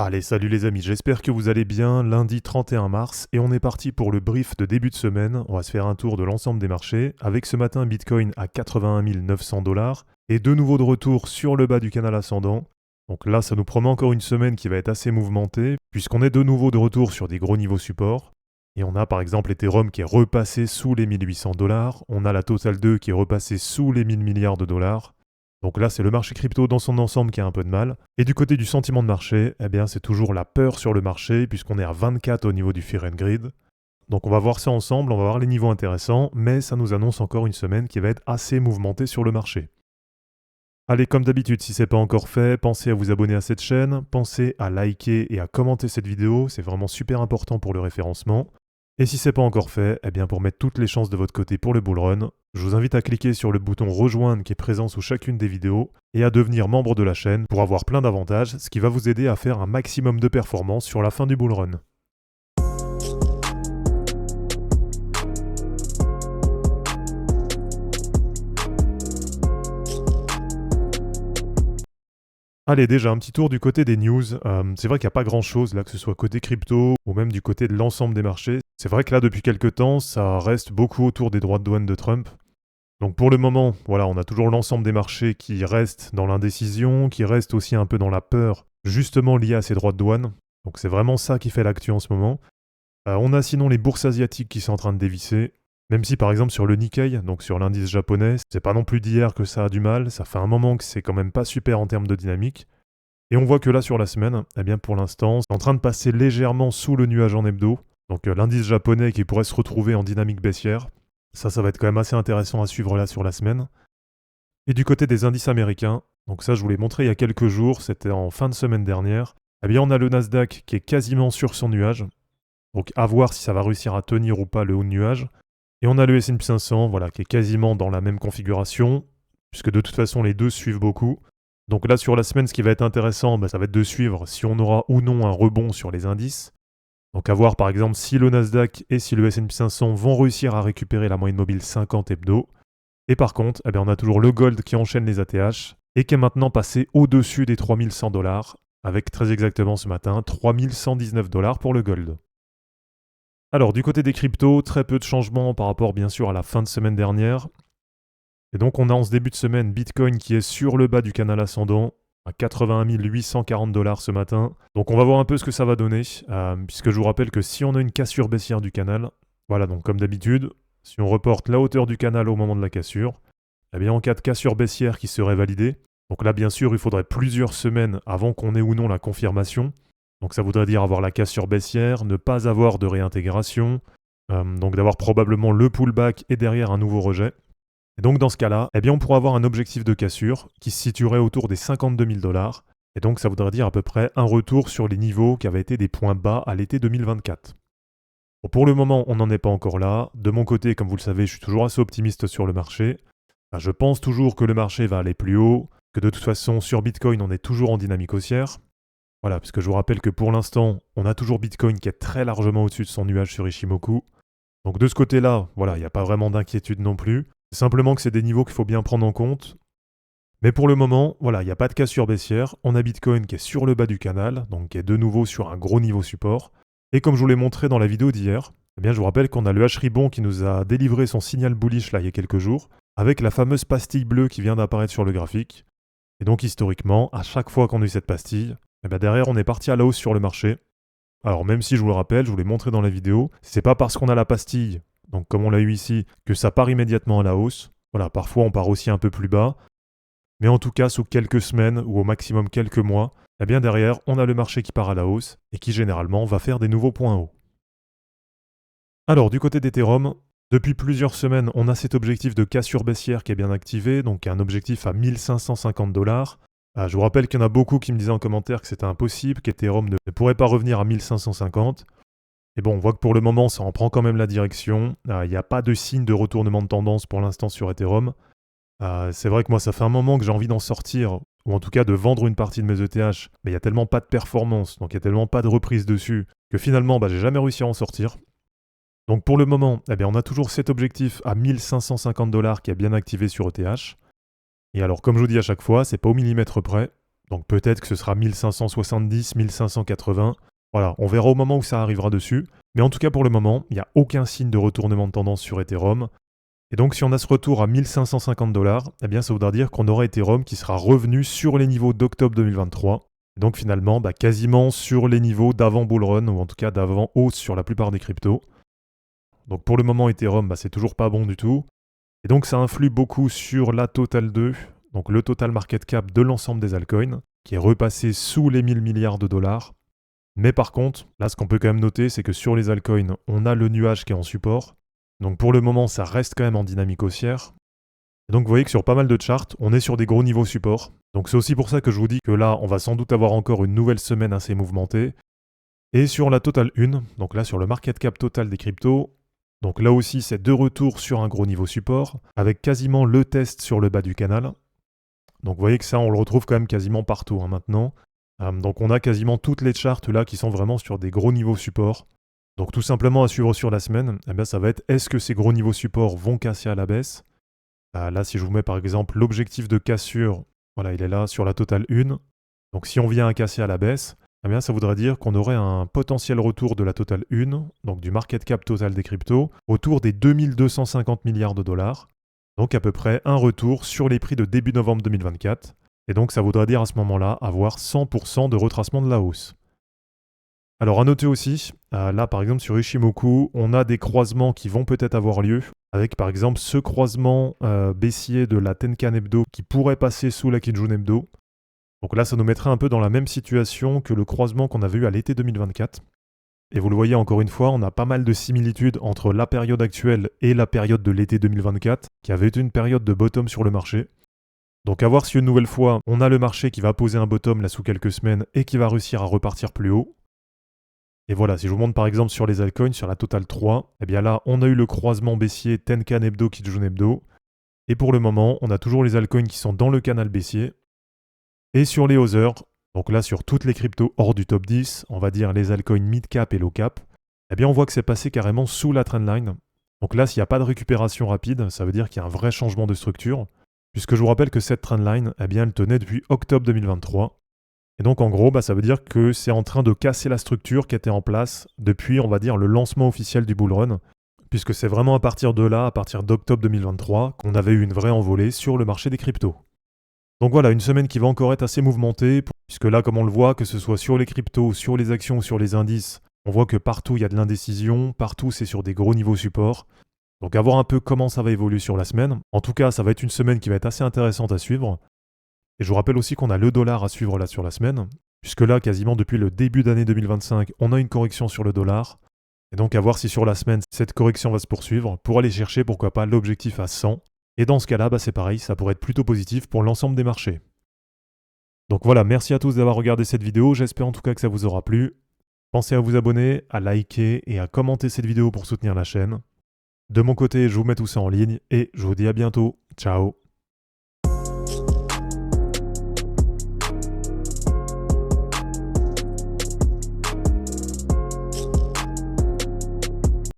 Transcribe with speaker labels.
Speaker 1: Allez, salut les amis, j'espère que vous allez bien. Lundi 31 mars et on est parti pour le brief de début de semaine. On va se faire un tour de l'ensemble des marchés avec ce matin Bitcoin à 81 900 $ et de nouveau de retour sur le bas du canal ascendant. Donc là, ça nous promet encore une semaine qui va être assez mouvementée puisqu'on est de nouveau de retour sur des gros niveaux support. Et on a par exemple Ethereum qui est repassé sous les 1800 $. On a la Total 2 qui est repassée sous les 1000 milliards de dollars. Donc là, c'est le marché crypto dans son ensemble qui a un peu de mal. Et du côté du sentiment de marché, eh bien, c'est toujours la peur sur le marché, puisqu'on est à 24 au niveau du Fear and Greed. Donc on va voir ça ensemble, on va voir les niveaux intéressants, mais ça nous annonce encore une semaine qui va être assez mouvementée sur le marché. Allez, comme d'habitude, si ce n'est pas encore fait, pensez à vous abonner à cette chaîne, pensez à liker et à commenter cette vidéo, c'est vraiment super important pour le référencement. Et si ce n'est pas encore fait, eh bien pour mettre toutes les chances de votre côté pour le bull run, je vous invite à cliquer sur le bouton rejoindre qui est présent sous chacune des vidéos et à devenir membre de la chaîne pour avoir plein d'avantages, ce qui va vous aider à faire un maximum de performance sur la fin du bull run. Allez, déjà un petit tour du côté des news. C'est vrai qu'il n'y a pas grand-chose là, que ce soit côté crypto ou même du côté de l'ensemble des marchés. C'est vrai que là, depuis quelques temps, ça reste beaucoup autour des droits de douane de Trump. Donc pour le moment, voilà, on a toujours l'ensemble des marchés qui restent dans l'indécision, qui restent aussi un peu dans la peur, justement liée à ces droits de douane. Donc c'est vraiment ça qui fait l'actu en ce moment. On a sinon les bourses asiatiques qui sont en train de dévisser. Même si par exemple sur le Nikkei, donc sur l'indice japonais, c'est pas non plus d'hier que ça a du mal, ça fait un moment que c'est quand même pas super en termes de dynamique. Et on voit que là sur la semaine, eh bien pour l'instant, c'est en train de passer légèrement sous le nuage en hebdo. Donc l'indice japonais qui pourrait se retrouver en dynamique baissière. Ça va être quand même assez intéressant à suivre là sur la semaine. Et du côté des indices américains, donc ça je vous l'ai montré il y a quelques jours, c'était en fin de semaine dernière, eh bien on a le Nasdaq qui est quasiment sur son nuage. Donc à voir si ça va réussir à tenir ou pas le haut de nuage. Et on a le S&P 500, voilà, qui est quasiment dans la même configuration, puisque de toute façon les deux suivent beaucoup. Donc là sur la semaine, ce qui va être intéressant, ça va être de suivre si on aura ou non un rebond sur les indices. Donc à voir par exemple si le Nasdaq et si le S&P 500 vont réussir à récupérer la moyenne mobile 50 hebdo. Et par contre, on a toujours le gold qui enchaîne les ATH et qui est maintenant passé au-dessus des 3100 $, avec très exactement ce matin 3119 $ pour le gold. Alors du côté des cryptos, très peu de changements par rapport bien sûr à la fin de semaine dernière. Et donc on a en ce début de semaine Bitcoin qui est sur le bas du canal ascendant à 81 840 $ ce matin. Donc on va voir un peu ce que ça va donner, puisque je vous rappelle que si on a une cassure baissière du canal, voilà donc comme d'habitude, si on reporte la hauteur du canal au moment de la cassure, eh bien en cas de cassure baissière qui serait validée, donc là bien sûr il faudrait plusieurs semaines avant qu'on ait ou non la confirmation. Donc ça voudrait dire avoir la cassure baissière, ne pas avoir de réintégration, donc d'avoir probablement le pullback et derrière un nouveau rejet. Et donc dans ce cas-là, eh bien on pourra avoir un objectif de cassure qui se situerait autour des 52 000 $. Et donc ça voudrait dire à peu près un retour sur les niveaux qui avaient été des points bas à l'été 2024. Bon, pour le moment, on n'en est pas encore là. De mon côté, comme vous le savez, je suis toujours assez optimiste sur le marché. Je pense toujours que le marché va aller plus haut, que de toute façon sur Bitcoin on est toujours en dynamique haussière. Voilà, parce que je vous rappelle que pour l'instant, on a toujours Bitcoin qui est très largement au-dessus de son nuage sur Ishimoku. Donc de ce côté-là, voilà, il n'y a pas vraiment d'inquiétude non plus. C'est simplement que c'est des niveaux qu'il faut bien prendre en compte. Mais pour le moment, voilà, il n'y a pas de cassure baissière. On a Bitcoin qui est sur le bas du canal, donc qui est de nouveau sur un gros niveau support. Et comme je vous l'ai montré dans la vidéo d'hier, eh bien je vous rappelle qu'on a le H-Ribbon qui nous a délivré son signal bullish là il y a quelques jours, avec la fameuse pastille bleue qui vient d'apparaître sur le graphique. Et donc historiquement, à chaque fois qu'on a eu cette pastille, derrière on est parti à la hausse sur le marché. Alors même si je vous le rappelle, je vous l'ai montré dans la vidéo, c'est pas parce qu'on a la pastille, donc comme on l'a eu ici, que ça part immédiatement à la hausse. Voilà, parfois on part aussi un peu plus bas. Mais en tout cas, sous quelques semaines ou au maximum quelques mois, eh bien derrière, on a le marché qui part à la hausse et qui généralement va faire des nouveaux points hauts. Alors du côté d'Ethereum, depuis plusieurs semaines, on a cet objectif de cassure baissière qui est bien activé, donc un objectif à 1550 $. Je vous rappelle qu'il y en a beaucoup qui me disaient en commentaire que c'était impossible, qu'Ethereum ne pourrait pas revenir à 1550. Et bon, on voit que pour le moment, ça en prend quand même la direction. Il n'y a pas de signe de retournement de tendance pour l'instant sur Ethereum. C'est vrai que moi, ça fait un moment que j'ai envie d'en sortir, ou en tout cas de vendre une partie de mes ETH, mais il n'y a tellement pas de performance, donc il n'y a tellement pas de reprise dessus, que finalement, j'ai jamais réussi à en sortir. Donc pour le moment, on a toujours cet objectif à 1550 $ qui est bien activé sur ETH. Et alors, comme je vous dis à chaque fois, c'est pas au millimètre près. Donc peut-être que ce sera 1570, 1580. Voilà, on verra au moment où ça arrivera dessus. Mais en tout cas pour le moment, il n'y a aucun signe de retournement de tendance sur Ethereum. Et donc si on a ce retour à 1550 $, eh bien ça voudra dire qu'on aura Ethereum qui sera revenu sur les niveaux d'octobre 2023. Et donc finalement, quasiment sur les niveaux d'avant bullrun, ou en tout cas d'avant hausse sur la plupart des cryptos. Donc pour le moment, Ethereum, c'est toujours pas bon du tout. Et donc ça influe beaucoup sur la Total 2, donc le total market cap de l'ensemble des altcoins, qui est repassé sous les 1000 milliards de dollars. Mais par contre, là ce qu'on peut quand même noter, c'est que sur les altcoins, on a le nuage qui est en support. Donc pour le moment, ça reste quand même en dynamique haussière. Et donc vous voyez que sur pas mal de charts, on est sur des gros niveaux support. Donc c'est aussi pour ça que je vous dis que là, on va sans doute avoir encore une nouvelle semaine assez mouvementée. Et sur la Total 1, donc là sur le market cap total des cryptos, donc là aussi c'est de retour sur un gros niveau support, avec quasiment le test sur le bas du canal. Donc vous voyez que ça on le retrouve quand même quasiment partout maintenant. Donc on a quasiment toutes les charts là qui sont vraiment sur des gros niveaux support. Donc tout simplement à suivre sur la semaine, eh bien ça va être est-ce que ces gros niveaux support vont casser à la baisse. Là si je vous mets par exemple l'objectif de cassure, voilà il est là sur la Total 1. Donc si on vient à casser à la baisse, eh bien, ça voudrait dire qu'on aurait un potentiel retour de la Total 1, donc du market cap total des cryptos, autour des 2250 milliards de dollars. Donc à peu près un retour sur les prix de début novembre 2024. Et donc ça voudrait dire à ce moment-là avoir 100% de retracement de la hausse. Alors à noter aussi, là par exemple sur Ishimoku, on a des croisements qui vont peut-être avoir lieu, avec par exemple ce croisement baissier de la Tenkan Hebdo qui pourrait passer sous la Kijun Hebdo. Donc là, ça nous mettrait un peu dans la même situation que le croisement qu'on avait eu à l'été 2024. Et vous le voyez encore une fois, on a pas mal de similitudes entre la période actuelle et la période de l'été 2024, qui avait été une période de bottom sur le marché. Donc à voir si une nouvelle fois, on a le marché qui va poser un bottom là sous quelques semaines et qui va réussir à repartir plus haut. Et voilà, si je vous montre par exemple sur les altcoins, sur la Total 3, eh bien là, on a eu le croisement baissier Tenkan Hebdo, Kijun Hebdo. Et pour le moment, on a toujours les altcoins qui sont dans le canal baissier. Et sur les others, donc là sur toutes les cryptos hors du top 10, on va dire les altcoins mid cap et low cap, eh bien on voit que c'est passé carrément sous la trendline. Donc là s'il n'y a pas de récupération rapide, ça veut dire qu'il y a un vrai changement de structure, puisque je vous rappelle que cette trendline, eh bien elle tenait depuis octobre 2023. Et donc en gros, ça veut dire que c'est en train de casser la structure qui était en place depuis, on va dire, le lancement officiel du bull run, puisque c'est vraiment à partir de là, à partir d'octobre 2023, qu'on avait eu une vraie envolée sur le marché des cryptos. Donc voilà, une semaine qui va encore être assez mouvementée, puisque là, comme on le voit, que ce soit sur les cryptos, sur les actions ou sur les indices, on voit que partout il y a de l'indécision, partout c'est sur des gros niveaux support. Donc à voir un peu comment ça va évoluer sur la semaine. En tout cas, ça va être une semaine qui va être assez intéressante à suivre. Et je vous rappelle aussi qu'on a le dollar à suivre là sur la semaine, puisque là, quasiment depuis le début d'année 2025, on a une correction sur le dollar. Et donc à voir si sur la semaine, cette correction va se poursuivre pour aller chercher, pourquoi pas, l'objectif à 100. Et dans ce cas-là, c'est pareil, ça pourrait être plutôt positif pour l'ensemble des marchés. Donc voilà, merci à tous d'avoir regardé cette vidéo, j'espère en tout cas que ça vous aura plu. Pensez à vous abonner, à liker et à commenter cette vidéo pour soutenir la chaîne. De mon côté, je vous mets tout ça en ligne et je vous dis à bientôt. Ciao.